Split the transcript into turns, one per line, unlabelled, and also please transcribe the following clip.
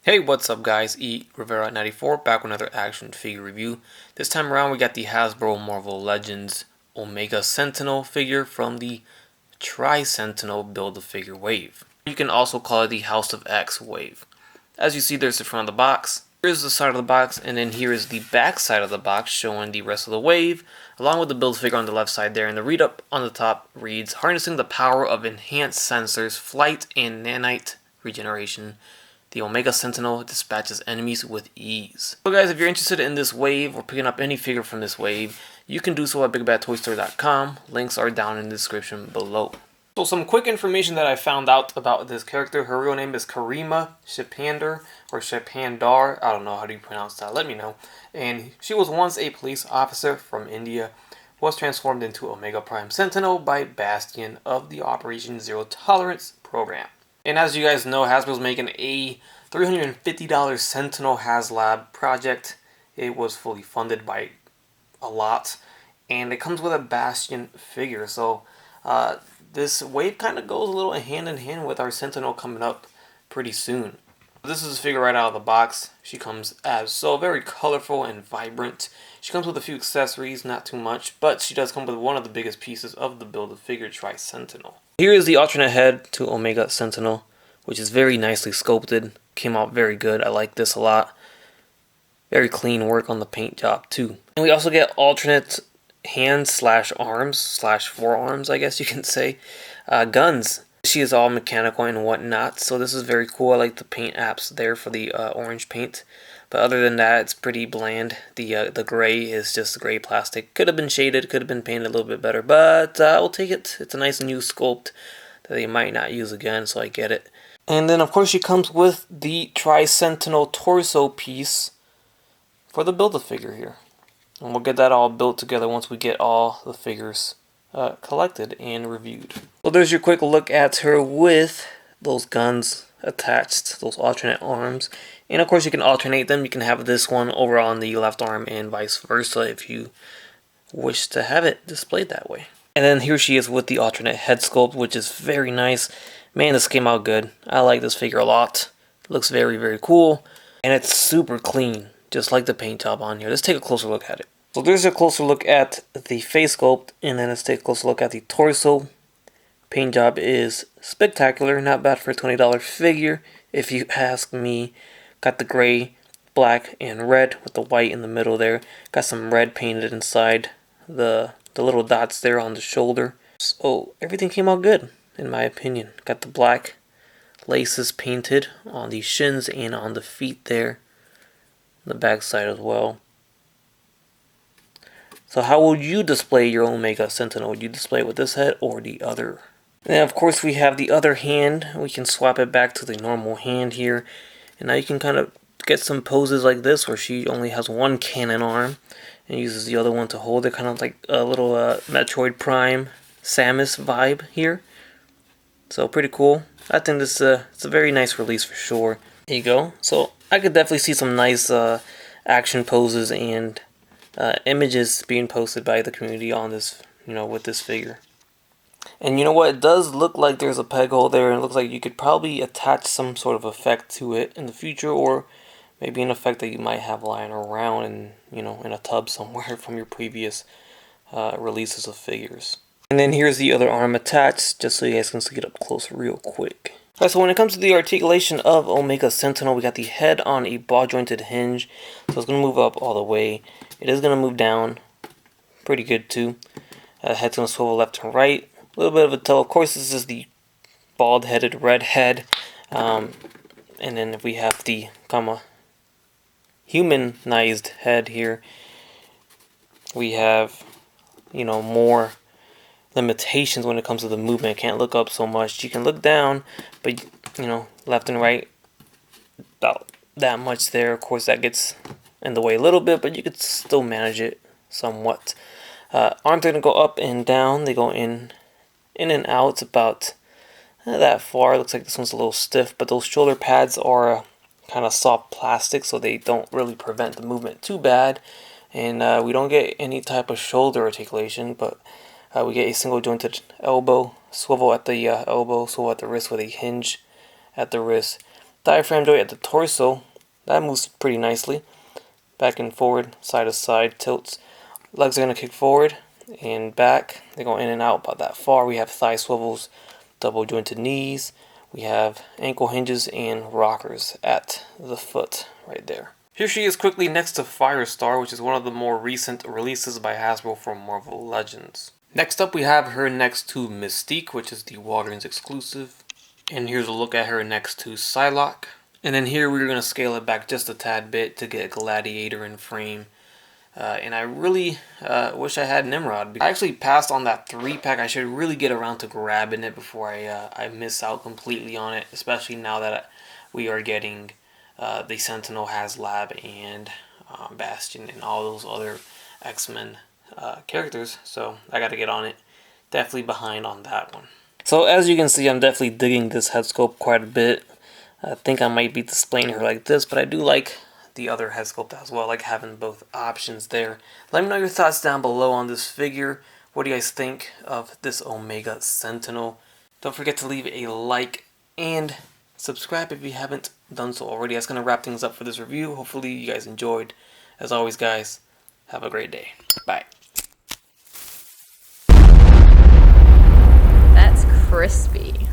Hey, what's up guys, Rivera94 back with another action figure review. This time around we got the Hasbro Marvel Legends Omega Sentinel figure from the Tri-Sentinel Build-A-Figure wave. You can also call it the House of X wave. As you see, there's the front of the box, here's the side of the box, and then here is the back side of the box showing the rest of the wave, along with the Build-A-Figure on the left side there, and the read-up on the top reads, harnessing the power of enhanced sensors, flight, and nanite regeneration, the Omega Sentinel dispatches enemies with ease. So guys, if you're interested in this wave or picking up any figure from this wave, you can do so at BigBadToyStore.com. Links are down in the description below. So some quick information that I found out about this character. Her real name is Karima Shipandar, or Shipandar. I don't know how do you pronounce that. Let me know. And she was once a police officer from India, was transformed into Omega Prime Sentinel by Bastion of the Operation Zero Tolerance program. And as you guys know, Hasbro's making a $350 Sentinel HasLab project. It was fully funded by a lot, and it comes with a Bastion figure. So this wave kind of goes a little hand in hand with our Sentinel coming up pretty soon. This is a figure right out of the box. She comes as so very colorful and vibrant. She comes with a few accessories, not too much, but she does come with one of the biggest pieces of the Build-A-Figure Tri-Sentinel. Here is the alternate head to Omega Sentinel, which is very nicely sculpted. Came out very good. I like this a lot. Very clean work on the paint job too. And we also get alternate hands / arms / forearms, I guess you can say, guns. She is all mechanical and whatnot, so this is very cool. I like the paint apps there for the orange paint. But other than that, it's pretty bland. The gray is just gray plastic. Could have been shaded, could have been painted a little bit better, but I'll take it. It's a nice new sculpt that they might not use again, so I get it. And then, of course, she comes with the Tri-Sentinel torso piece for the Build-A-Figure here. And we'll get that all built together once we get all the figures collected and reviewed. So there's your quick look at her with those guns attached, those alternate arms. And of course you can alternate them. You can have this one over on the left arm and vice versa if you wish to have it displayed that way. And then here she is with the alternate head sculpt, which is very nice. Man, this came out good. I like this figure a lot. It looks very, very cool. And it's super clean, just like the paint job on here. Let's take a closer look at it. So there's a closer look at the face sculpt, and then let's take a closer look at the torso. Paint job is spectacular, not bad for a $20 figure, if you ask me. Got the gray, black, and red with the white in the middle there. Got some red painted inside the little dots there on the shoulder. So everything came out good, in my opinion. Got the black laces painted on the shins and on the feet there. The back side as well. So how would you display your Omega Sentinel? Would you display it with this head or the other? And then of course we have the other hand. We can swap it back to the normal hand here. And now you can kind of get some poses like this where she only has one cannon arm and uses the other one to hold it. Kind of like a little Metroid Prime Samus vibe here. So pretty cool. I think this it's a very nice release for sure. There you go. So I could definitely see some nice action poses and images being posted by the community on this, with this figure. And you know what? It does look like there's a peg hole there, and it looks like you could probably attach some sort of effect to it in the future, or maybe an effect that you might have lying around in a tub somewhere from your previous releases of figures. And then here's the other arm attached, just so you guys can see it up close real quick. Alright, so when it comes to the articulation of Omega Sentinel, we got the head on a ball jointed hinge, so it's going to move up all the way. It is going to move down pretty good too. Head's going to swivel left and right. A little bit of a tail. Of course, this is the bald-headed red head. And then if we have the humanized head here, we have, more limitations when it comes to the movement. Can't look up so much. You can look down, but, left and right, about that much there. Of course, that gets in the way a little bit, but you could still manage it somewhat. Arms are going to go up and down. They go in and out. It's about that far. Looks like this one's a little stiff, but those shoulder pads are kind of soft plastic, so they don't really prevent the movement too bad. And we don't get any type of shoulder articulation, but we get a single jointed elbow, swivel at the elbow, swivel at the wrist with a hinge at the wrist. Diaphragm joint at the torso, that moves pretty nicely. Back and forward, side to side, tilts. Legs are going to kick forward and back. They go in and out about that far. We have thigh swivels, double jointed knees. We have ankle hinges and rockers at the foot right there. Here she is quickly next to Firestar, which is one of the more recent releases by Hasbro for Marvel Legends. Next up we have her next to Mystique, which is the Walgreens exclusive. And here's a look at her next to Psylocke. And then here we're going to scale it back just a tad bit to get Gladiator in frame. And I really wish I had Nimrod. I actually passed on that 3-pack. I should really get around to grabbing it before I miss out completely on it. Especially now that we are getting the Sentinel, HasLab, and Bastion, and all those other X-Men characters. So I got to get on it. Definitely behind on that one. So as you can see, I'm definitely digging this head sculpt quite a bit. I think I might be displaying her like this, but I do like the other head sculpt as well. I like having both options there. Let me know your thoughts down below on this figure. What do you guys think of this Omega Sentinel? Don't forget to leave a like and subscribe if you haven't done so already. That's going to wrap things up for this review. Hopefully you guys enjoyed. As always, guys, have a great day. Bye.
That's crispy.